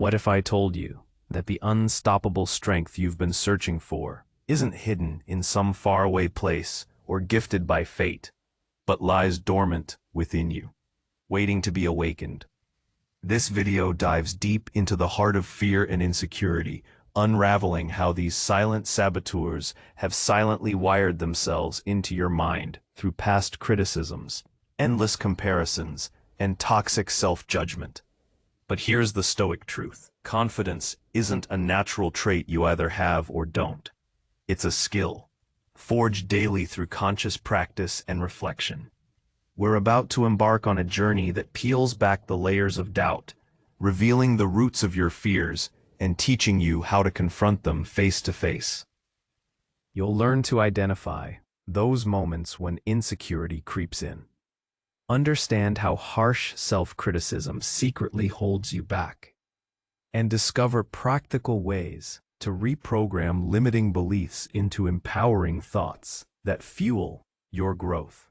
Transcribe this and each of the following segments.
What if I told you that the unstoppable strength you've been searching for isn't hidden in some faraway place or gifted by fate, but lies dormant within you, waiting to be awakened? This video dives deep into the heart of fear and insecurity, unraveling how these silent saboteurs have silently wired themselves into your mind through past criticisms, endless comparisons, and toxic self-judgment. But here's the Stoic truth. Confidence isn't a natural trait you either have or don't. It's a skill, forged daily through conscious practice and reflection. We're about to embark on a journey that peels back the layers of doubt, revealing the roots of your fears and teaching you how to confront them face to face. You'll learn to identify those moments when insecurity creeps in. Understand how harsh self-criticism secretly holds you back, and discover practical ways to reprogram limiting beliefs into empowering thoughts that fuel your growth.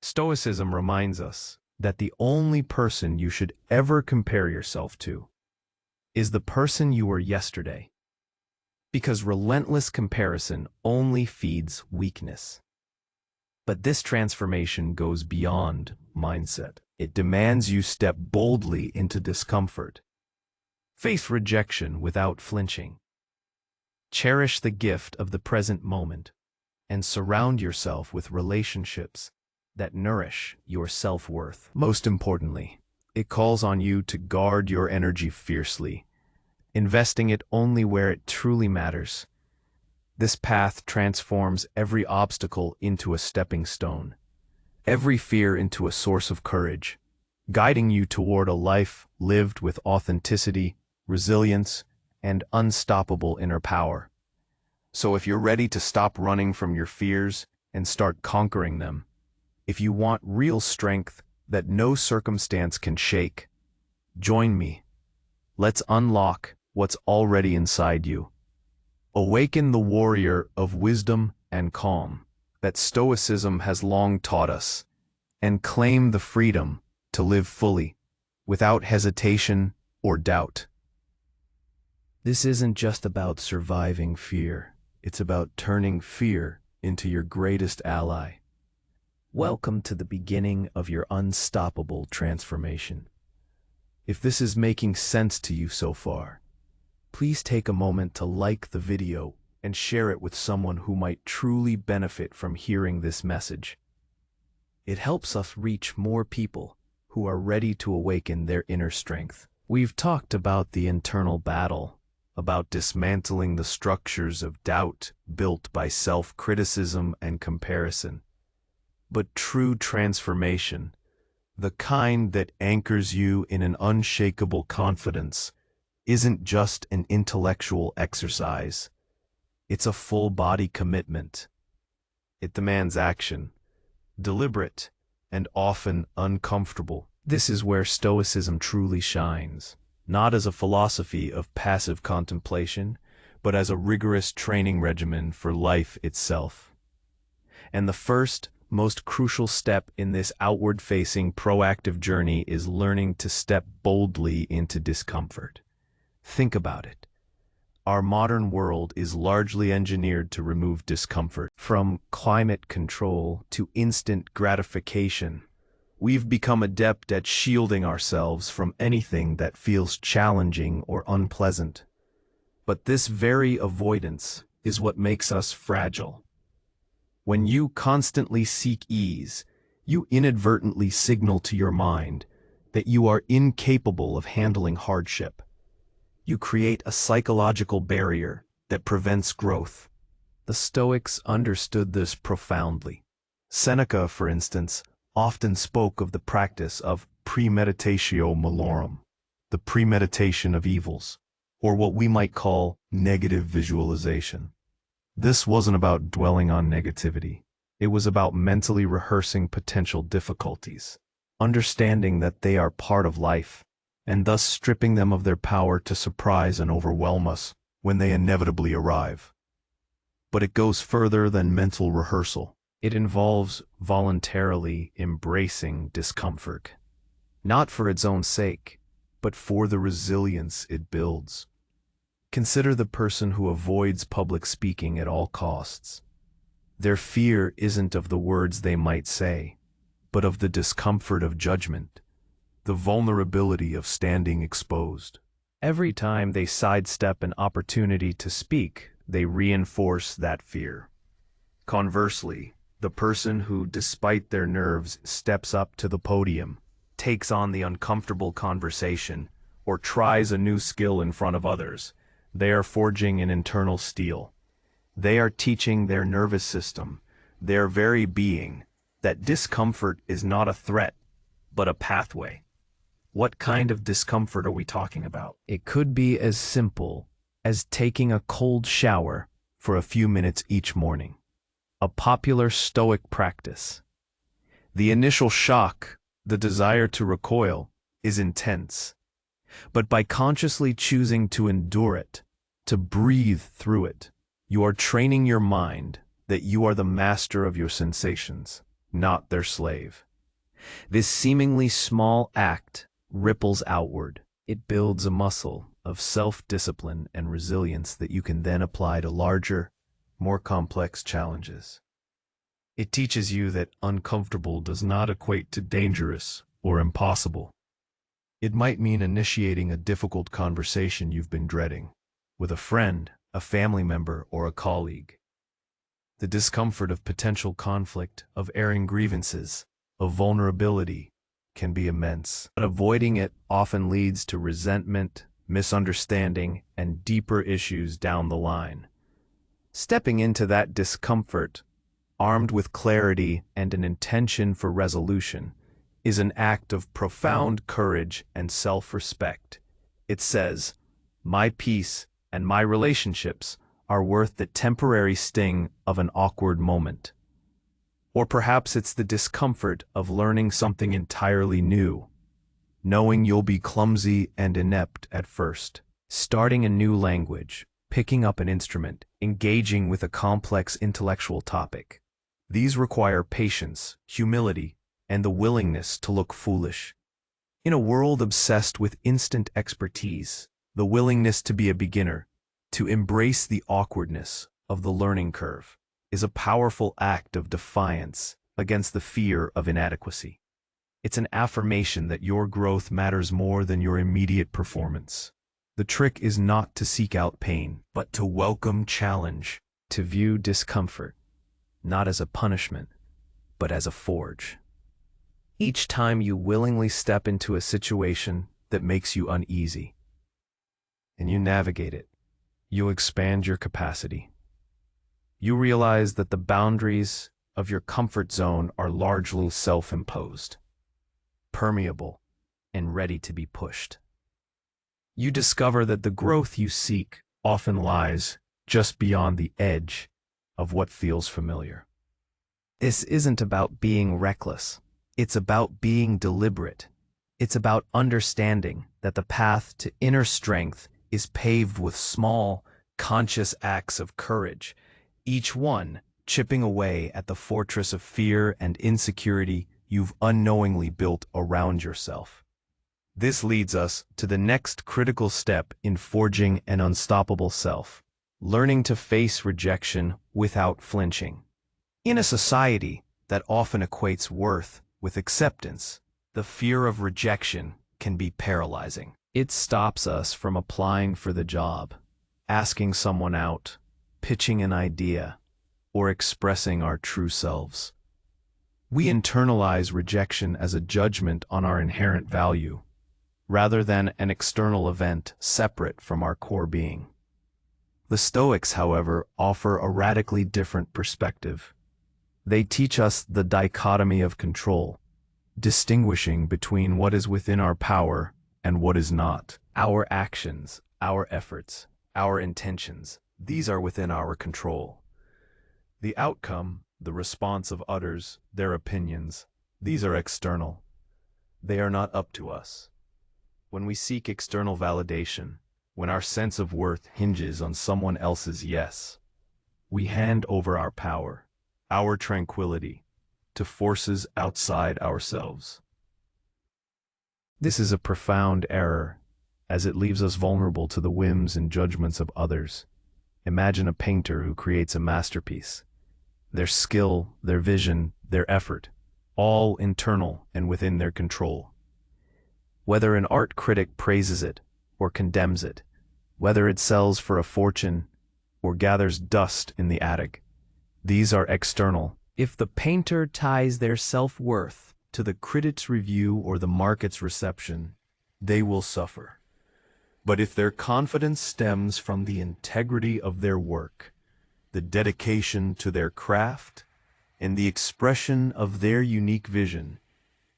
Stoicism reminds us that the only person you should ever compare yourself to is the person you were yesterday, because relentless comparison only feeds weakness. But this transformation goes beyond mindset. It demands you step boldly into discomfort, face rejection without flinching, cherish the gift of the present moment, and surround yourself with relationships that nourish your self-worth. Most importantly, it calls on you to guard your energy fiercely, investing it only where it truly matters. This path transforms every obstacle into a stepping stone, every fear into a source of courage, guiding you toward a life lived with authenticity, resilience, and unstoppable inner power. So if you're ready to stop running from your fears and start conquering them, if you want real strength that no circumstance can shake, join me. Let's unlock what's already inside you. Awaken the warrior of wisdom and calm that Stoicism has long taught us, and claim the freedom to live fully, without hesitation or doubt. This isn't just about surviving fear. It's about turning fear into your greatest ally. Welcome to the beginning of your unstoppable transformation. If this is making sense to you so far, please take a moment to like the video and share it with someone who might truly benefit from hearing this message. It helps us reach more people who are ready to awaken their inner strength. We've talked about the internal battle, about dismantling the structures of doubt built by self-criticism and comparison. But true transformation, the kind that anchors you in an unshakable confidence, isn't just an intellectual exercise. It's a full-body commitment. It demands action, deliberate, and often uncomfortable. This is where Stoicism truly shines, not as a philosophy of passive contemplation, but as a rigorous training regimen for life itself. And the first, most crucial step in this outward-facing, proactive journey is learning to step boldly into discomfort. Think about it. Our modern world is largely engineered to remove discomfort. From climate control to instant gratification, we've become adept at shielding ourselves from anything that feels challenging or unpleasant. But this very avoidance is what makes us fragile. When you constantly seek ease, you inadvertently signal to your mind that you are incapable of handling hardship. You create a psychological barrier that prevents growth. The Stoics understood this profoundly. Seneca, for instance, often spoke of the practice of premeditatio malorum, the premeditation of evils, or what we might call negative visualization. This wasn't about dwelling on negativity. It was about mentally rehearsing potential difficulties, understanding that they are part of life, and thus stripping them of their power to surprise and overwhelm us when they inevitably arrive. But it goes further than mental rehearsal. It involves voluntarily embracing discomfort, not for its own sake, but for the resilience it builds. Consider the person who avoids public speaking at all costs. Their fear isn't of the words they might say, but of the discomfort of judgment, the vulnerability of standing exposed. Every time they sidestep an opportunity to speak, they reinforce that fear. Conversely, the person who, despite their nerves, steps up to the podium, takes on the uncomfortable conversation, or tries a new skill in front of others, they are forging an internal steel. They are teaching their nervous system, their very being, that discomfort is not a threat, but a pathway. What kind of discomfort are we talking about? It could be as simple as taking a cold shower for a few minutes each morning, a popular Stoic practice. The initial shock, the desire to recoil, is intense, but by consciously choosing to endure it, to breathe through it, you are training your mind that you are the master of your sensations, not their slave. This seemingly small act ripples outward. It builds a muscle of self-discipline and resilience that you can then apply to larger, more complex challenges. It teaches you that uncomfortable does not equate to dangerous or impossible. It might mean initiating a difficult conversation you've been dreading, with a friend, a family member, or a colleague. The discomfort of potential conflict, of airing grievances, of vulnerability, can be immense. But avoiding it often leads to resentment, misunderstanding, and deeper issues down the line. Stepping into that discomfort, armed with clarity and an intention for resolution, is an act of profound courage and self-respect. It says, "My peace and my relationships are worth the temporary sting of an awkward moment." Or perhaps it's the discomfort of learning something entirely new, knowing you'll be clumsy and inept at first. Starting a new language, picking up an instrument, engaging with a complex intellectual topic. These require patience, humility, and the willingness to look foolish. In a world obsessed with instant expertise, the willingness to be a beginner, to embrace the awkwardness of the learning curve, is a powerful act of defiance against the fear of inadequacy. It's an affirmation that your growth matters more than your immediate performance. The trick is not to seek out pain, but to welcome challenge, to view discomfort not as a punishment, but as a forge. Each time you willingly step into a situation that makes you uneasy, and you navigate it, you expand your capacity. You realize that the boundaries of your comfort zone are largely self-imposed, permeable, and ready to be pushed. You discover that the growth you seek often lies just beyond the edge of what feels familiar. This isn't about being reckless. It's about being deliberate. It's about understanding that the path to inner strength is paved with small, conscious acts of courage, each one chipping away at the fortress of fear and insecurity you've unknowingly built around yourself. This leads us to the next critical step in forging an unstoppable self: learning to face rejection without flinching. In a society that often equates worth with acceptance, the fear of rejection can be paralyzing. It stops us from applying for the job, asking someone out, pitching an idea, or expressing our true selves. We internalize rejection as a judgment on our inherent value, rather than an external event separate from our core being. The Stoics, however, offer a radically different perspective. They teach us the dichotomy of control, distinguishing between what is within our power and what is not. Our actions, our efforts, our intentions, these are within our control. The outcome, the response of others, their opinions, these are external. They are not up to us. When we seek external validation, when our sense of worth hinges on someone else's yes, we hand over our power, our tranquility, to forces outside ourselves. This is a profound error as it leaves us vulnerable to the whims and judgments of others. Imagine a painter who creates a masterpiece. Their skill, their vision, their effort, all internal and within their control. Whether an art critic praises it or condemns it, whether it sells for a fortune or gathers dust in the attic, these are external. If the painter ties their self-worth to the critic's review or the market's reception, they will suffer. But if their confidence stems from the integrity of their work, the dedication to their craft, and the expression of their unique vision,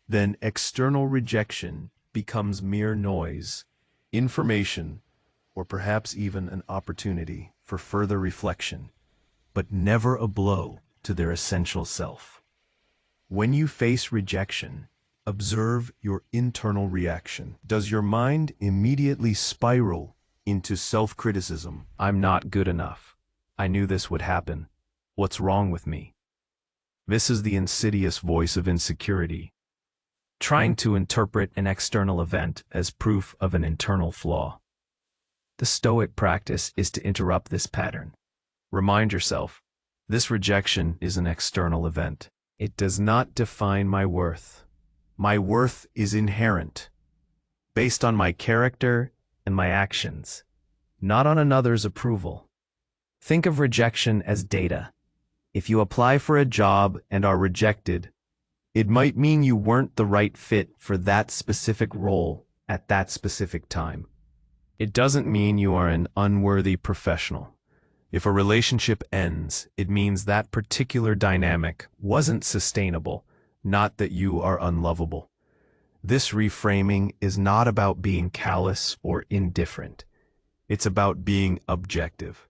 then external rejection becomes mere noise, information, or perhaps even an opportunity for further reflection, but never a blow to their essential self. When you face rejection, observe your internal reaction. Does your mind immediately spiral into self-criticism? I'm not good enough. I knew this would happen. What's wrong with me? This is the insidious voice of insecurity, trying to interpret an external event as proof of an internal flaw. The Stoic practice is to interrupt this pattern. Remind yourself, this rejection is an external event. It does not define my worth. My worth is inherent, based on my character and my actions, not on another's approval. Think of rejection as data. If you apply for a job and are rejected, it might mean you weren't the right fit for that specific role at that specific time. It doesn't mean you are an unworthy professional. If a relationship ends, it means that particular dynamic wasn't sustainable, not that you are unlovable. This reframing is not about being callous or indifferent. It's about being objective.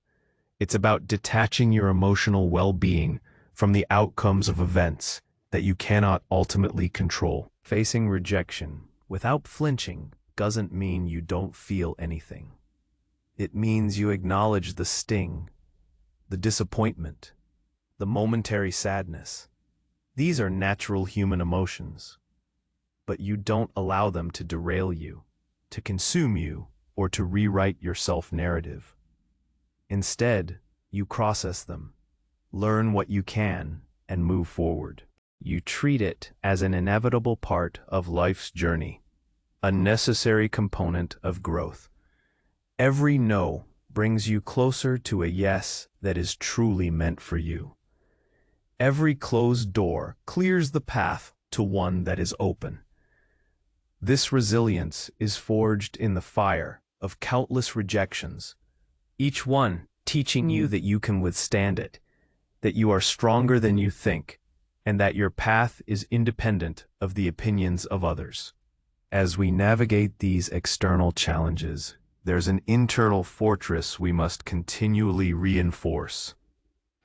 It's about detaching your emotional well-being from the outcomes of events that you cannot ultimately control. Facing rejection without flinching doesn't mean you don't feel anything. It means you acknowledge the sting, the disappointment, the momentary sadness. These are natural human emotions, but you don't allow them to derail you, to consume you, or to rewrite your self-narrative. Instead, you process them, learn what you can, and move forward. You treat it as an inevitable part of life's journey, a necessary component of growth. Every no brings you closer to a yes that is truly meant for you. Every closed door clears the path to one that is open. This resilience is forged in the fire of countless rejections, each one teaching you that you can withstand it, that you are stronger than you think, and that your path is independent of the opinions of others. As we navigate these external challenges, there's an internal fortress we must continually reinforce: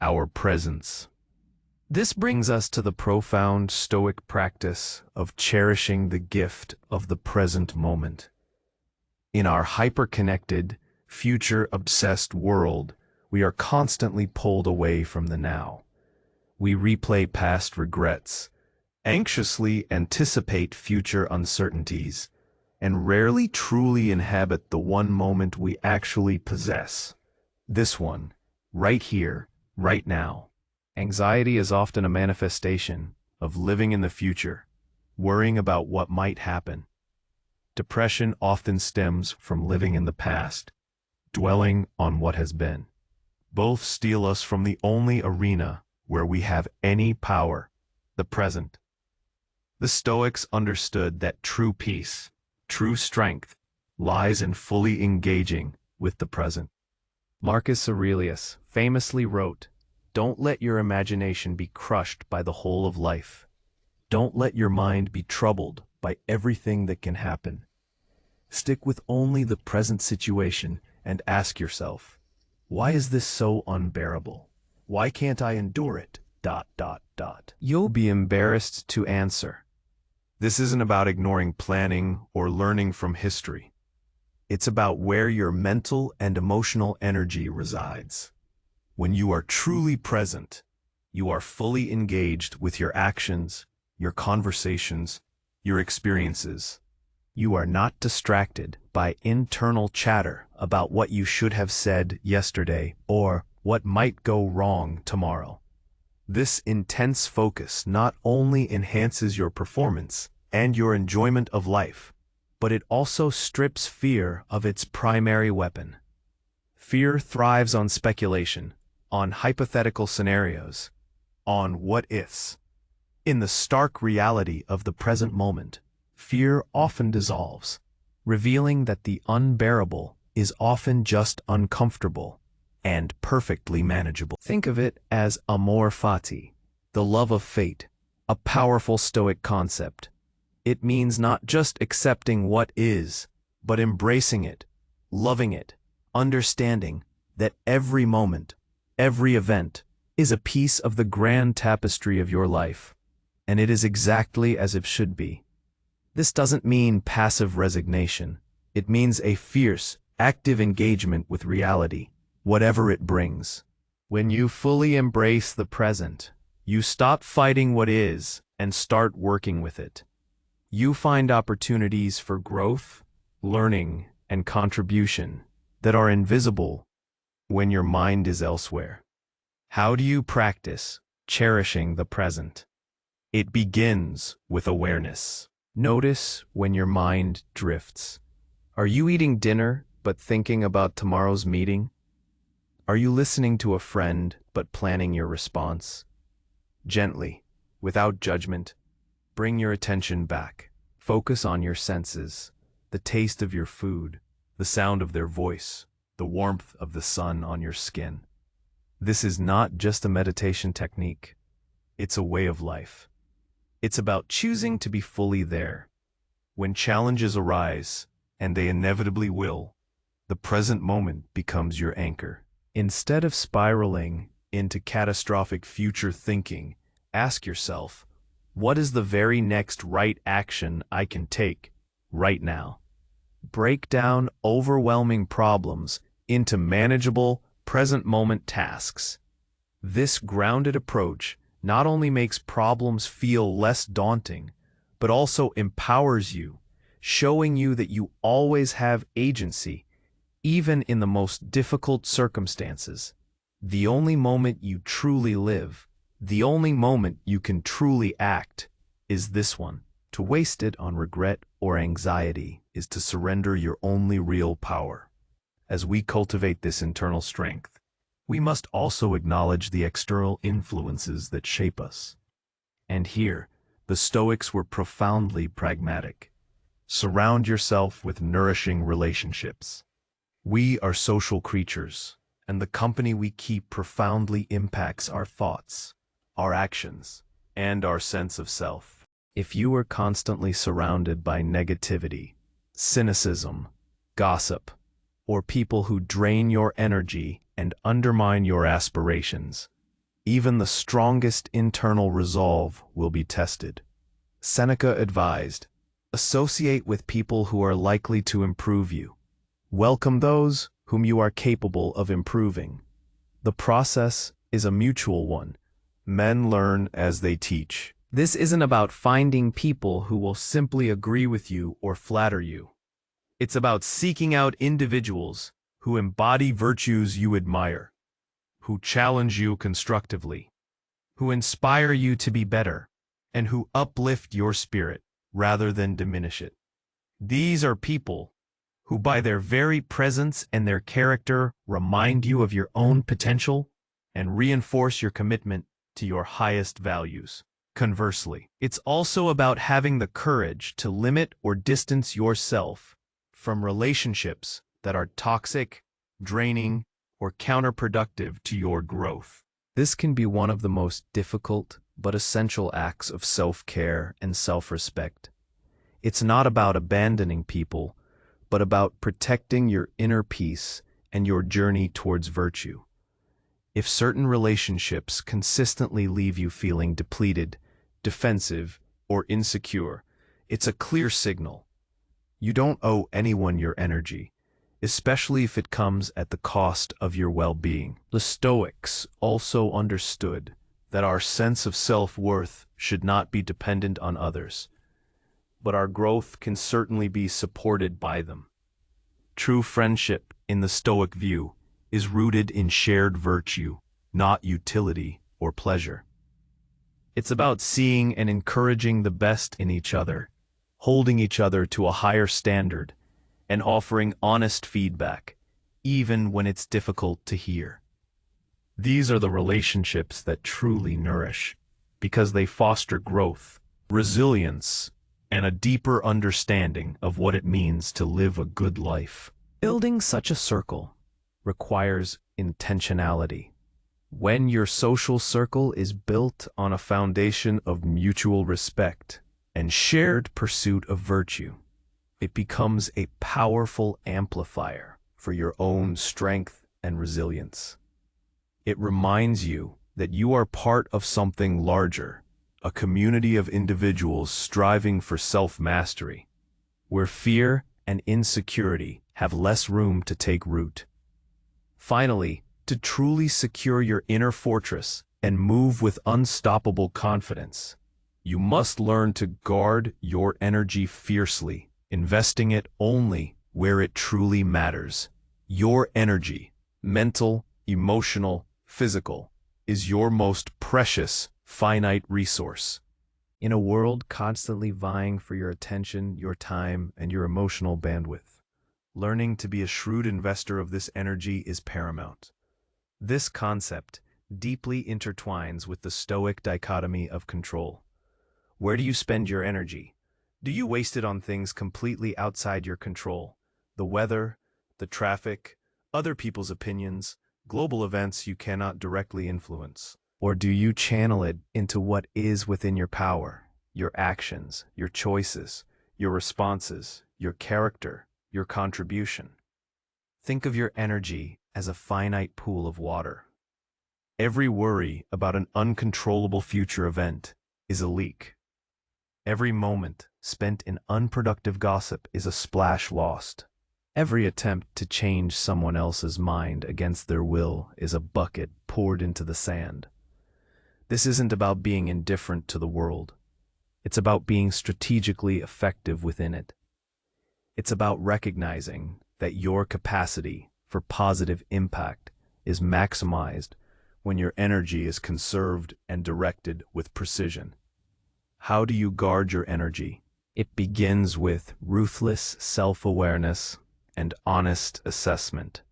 our presence. This brings us to the profound Stoic practice of cherishing the gift of the present moment. In our hyper-connected, future-obsessed world, we are constantly pulled away from the now. We replay past regrets, anxiously anticipate future uncertainties, and rarely truly inhabit the one moment we actually possess. This one, right here, right now. Anxiety is often a manifestation of living in the future, worrying about what might happen. Depression often stems from living in the past, dwelling on what has been. Both steal us from the only arena where we have any power, the present. The Stoics understood that true peace, true strength, lies in fully engaging with the present. Marcus Aurelius famously wrote, "Don't let your imagination be crushed by the whole of life. Don't let your mind be troubled by everything that can happen. Stick with only the present situation and ask yourself, why is this so unbearable? Why can't I endure it? ... You'll be embarrassed to answer. This isn't about ignoring planning or learning from history. It's about where your mental and emotional energy resides. When you are truly present, you are fully engaged with your actions, your conversations, your experiences. You are not distracted by internal chatter about what you should have said yesterday or what might go wrong tomorrow. This intense focus not only enhances your performance and your enjoyment of life, but it also strips fear of its primary weapon. Fear thrives on speculation, on hypothetical scenarios, on what-ifs. In the stark reality of the present moment, fear often dissolves, revealing that the unbearable is often just uncomfortable and perfectly manageable. Think of it as amor fati, the love of fate, a powerful Stoic concept. It means not just accepting what is, but embracing it, loving it, understanding that every moment, every event, is a piece of the grand tapestry of your life, and it is exactly as it should be. This doesn't mean passive resignation. It means a fierce, active engagement with reality, whatever it brings. When you fully embrace the present, you stop fighting what is and start working with it. You find opportunities for growth, learning, and contribution that are invisible when your mind is elsewhere. How do you practice cherishing the present? It begins with awareness. Notice when your mind drifts. Are you eating dinner but thinking about tomorrow's meeting? Are you listening to a friend but planning your response? Gently, without judgment, bring your attention back. Focus on your senses, the taste of your food, the sound of their voice, the warmth of the sun on your skin. This is not just a meditation technique. It's a way of life. It's about choosing to be fully there. When challenges arise, and they inevitably will, the present moment becomes your anchor. Instead of spiraling into catastrophic future thinking, ask yourself, what is the very next right action I can take right now? Break down overwhelming problems into manageable, present moment tasks. This grounded approach not only makes problems feel less daunting, but also empowers you, showing you that you always have agency, even in the most difficult circumstances. The only moment you truly live, the only moment you can truly act, is this one. To waste it on regret or anxiety is to surrender your only real power. As we cultivate this internal strength, we must also acknowledge the external influences that shape us. And here, the Stoics were profoundly pragmatic. Surround yourself with nourishing relationships. We are social creatures, and the company we keep profoundly impacts our thoughts, our actions, and our sense of self. If you are constantly surrounded by negativity, cynicism, gossip, or people who drain your energy and undermine your aspirations, even the strongest internal resolve will be tested. Seneca advised, associate with people who are likely to improve you. Welcome those whom you are capable of improving. The process is a mutual one. Men learn as they teach. This isn't about finding people who will simply agree with you or flatter you. It's about seeking out individuals who embody virtues you admire, who challenge you constructively, who inspire you to be better, and who uplift your spirit rather than diminish it. These are people who, by their very presence and their character, remind you of your own potential and reinforce your commitment to your highest values. Conversely, it's also about having the courage to limit or distance yourself from relationships that are toxic, draining, or counterproductive to your growth. This can be one of the most difficult but essential acts of self-care and self-respect. It's not about abandoning people, but about protecting your inner peace and your journey towards virtue. If certain relationships consistently leave you feeling depleted, defensive, or insecure, it's a clear signal. You don't owe anyone your energy, especially if it comes at the cost of your well-being. The Stoics also understood that our sense of self-worth should not be dependent on others. but our growth can certainly be supported by them. True friendship, in the Stoic view, is rooted in shared virtue, not utility or pleasure. It's about seeing and encouraging the best in each other, holding each other to a higher standard, and offering honest feedback, even when it's difficult to hear. These are the relationships that truly nourish, because they foster growth, resilience, and a deeper understanding of what it means to live a good life. Building such a circle requires intentionality. When your social circle is built on a foundation of mutual respect and shared pursuit of virtue, it becomes a powerful amplifier for your own strength and resilience. It reminds you that you are part of something larger, a community of individuals striving for self-mastery, where fear and insecurity have less room to take root. Finally, to truly secure your inner fortress and move with unstoppable confidence, you must learn to guard your energy fiercely, investing it only where it truly matters. Your energy, mental, emotional, physical, is your most precious, finite resource. In a world constantly vying for your attention, your time, and your emotional bandwidth, learning to be a shrewd investor of this energy is paramount. This concept deeply intertwines with the Stoic dichotomy of control. Where do you spend your energy? Do you waste it on things completely outside your control? The weather, the traffic, other people's opinions, global events you cannot directly influence? Or do you channel it into what is within your power, your actions, your choices, your responses, your character, your contribution? Think of your energy as a finite pool of water. Every worry about an uncontrollable future event is a leak. Every moment spent in unproductive gossip is a splash lost. Every attempt to change someone else's mind against their will is a bucket poured into the sand. This isn't about being indifferent to the world. It's about being strategically effective within it. It's about recognizing that your capacity for positive impact is maximized when your energy is conserved and directed with precision. How do you guard your energy? It begins with ruthless self-awareness and honest assessment.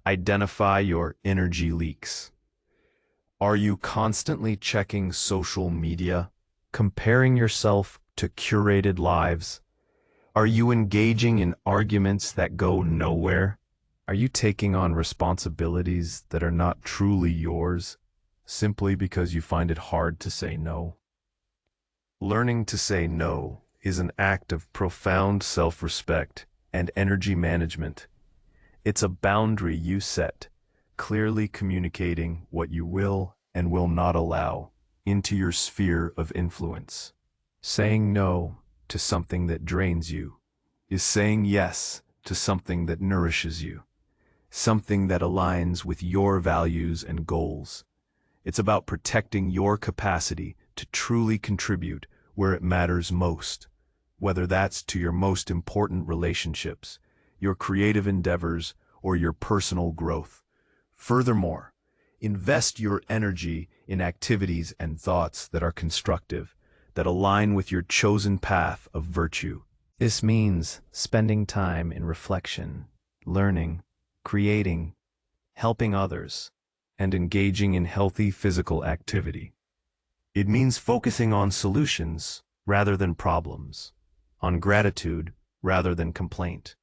Identify your energy leaks. Are you constantly checking social media, comparing yourself to curated lives? Are you engaging in arguments that go nowhere? Are you taking on responsibilities that are not truly yours, simply because you find it hard to say no? Learning to say no is an act of profound self-respect and energy management. It's a boundary you set, clearly communicating what you will and will not allow into your sphere of influence. Saying no to something that drains you is saying yes to something that nourishes you, something that aligns with your values and goals. It's about protecting your capacity to truly contribute where it matters most, whether that's to your most important relationships, your creative endeavors, or your personal growth. Furthermore, invest your energy in activities and thoughts that are constructive, that align with your chosen path of virtue. This means spending time in reflection, learning, creating, helping others, and engaging in healthy physical activity. It means focusing on solutions rather than problems, on gratitude rather than complaint,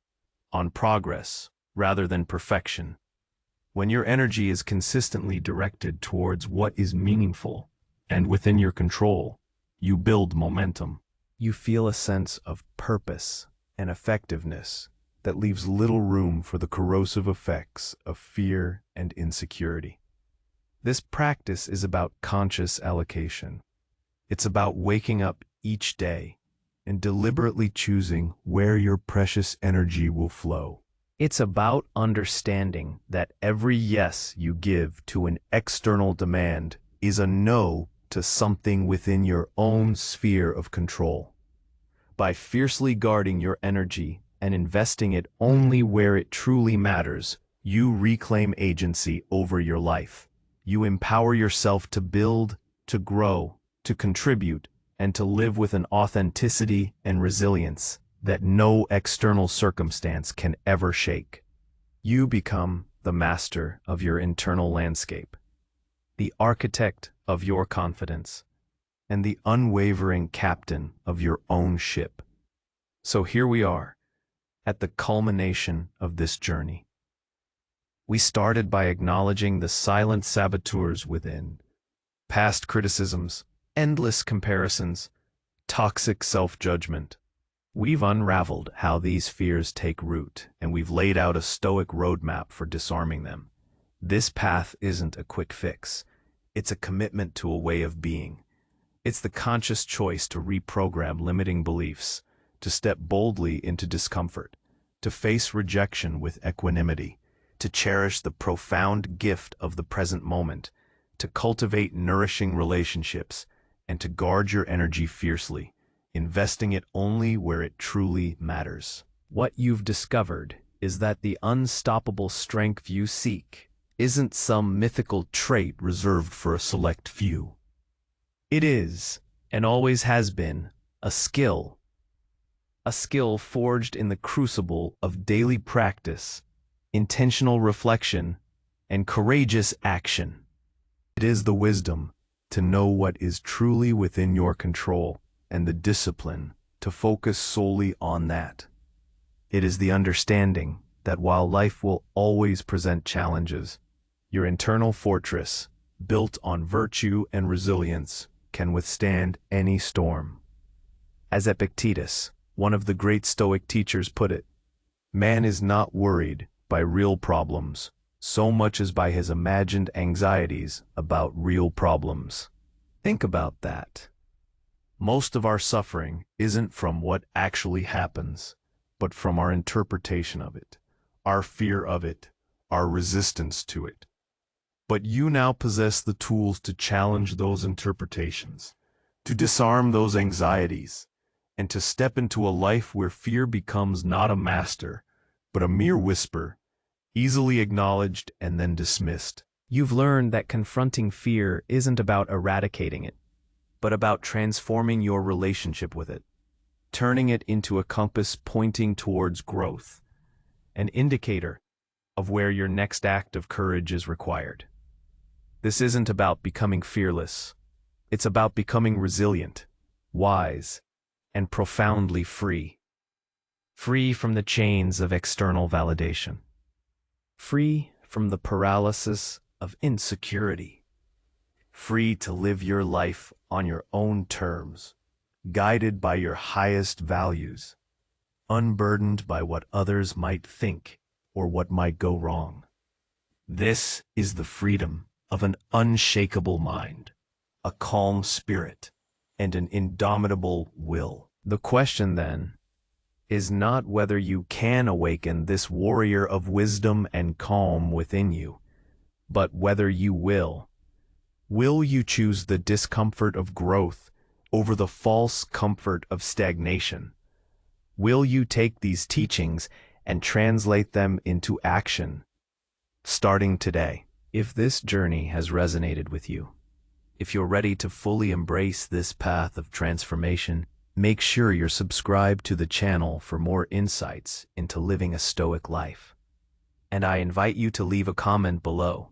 on progress rather than perfection. When your energy is consistently directed towards what is meaningful and within your control, you build momentum. You feel a sense of purpose and effectiveness that leaves little room for the corrosive effects of fear and insecurity. This practice is about conscious allocation. It's about waking up each day and deliberately choosing where your precious energy will flow. It's about understanding that every yes you give to an external demand is a no to something within your own sphere of control. By fiercely guarding your energy and investing it only where it truly matters, you reclaim agency over your life. You empower yourself to build, to grow, to contribute, and to live with an authenticity and resilience that no external circumstance can ever shake. You become the master of your internal landscape, the architect of your confidence, and the unwavering captain of your own ship. So here we are, at the culmination of this journey. We started by acknowledging the silent saboteurs within, past criticisms, endless comparisons, toxic self-judgment. We've unraveled how these fears take root, and we've laid out a stoic roadmap for disarming them. This path isn't a quick fix. It's a commitment to a way of being. It's the conscious choice to reprogram limiting beliefs, to step boldly into discomfort, to face rejection with equanimity, to cherish the profound gift of the present moment, to cultivate nourishing relationships, and to guard your energy fiercely, investing it only where it truly matters. What you've discovered is that the unstoppable strength you seek isn't some mythical trait reserved for a select few. It is, and always has been, a skill forged in the crucible of daily practice, intentional reflection, and courageous action. It is the wisdom to know what is truly within your control and the discipline to focus solely on that. It is the understanding that while life will always present challenges, your internal fortress, built on virtue and resilience, can withstand any storm. As Epictetus, one of the great Stoic teachers, put it, man is not worried by real problems so much as by his imagined anxieties about real problems. Think about that. Most of our suffering isn't from what actually happens, but from our interpretation of it, our fear of it, our resistance to it. But you now possess the tools to challenge those interpretations, to disarm those anxieties, and to step into a life where fear becomes not a master, but a mere whisper, easily acknowledged and then dismissed. You've learned that confronting fear isn't about eradicating it, but about transforming your relationship with it, turning it into a compass pointing towards growth, an indicator of where your next act of courage is required. This isn't about becoming fearless. It's about becoming resilient, wise, and profoundly free. Free from the chains of external validation. Free from the paralysis of insecurity. Free to live your life on your own terms, guided by your highest values, unburdened by what others might think or what might go wrong. This is the freedom of an unshakable mind, a calm spirit, and an indomitable will. The question, then, is not whether you can awaken this warrior of wisdom and calm within you, but whether you will. Will you choose the discomfort of growth over the false comfort of stagnation? Will you take these teachings and translate them into action, starting today? If this journey has resonated with you, if you're ready to fully embrace this path of transformation, make sure you're subscribed to the channel for more insights into living a Stoic life. And I invite you to leave a comment below.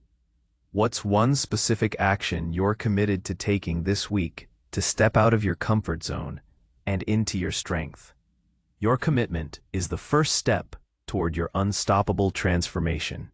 What's one specific action you're committed to taking this week to step out of your comfort zone and into your strength? Your commitment is the first step toward your unstoppable transformation.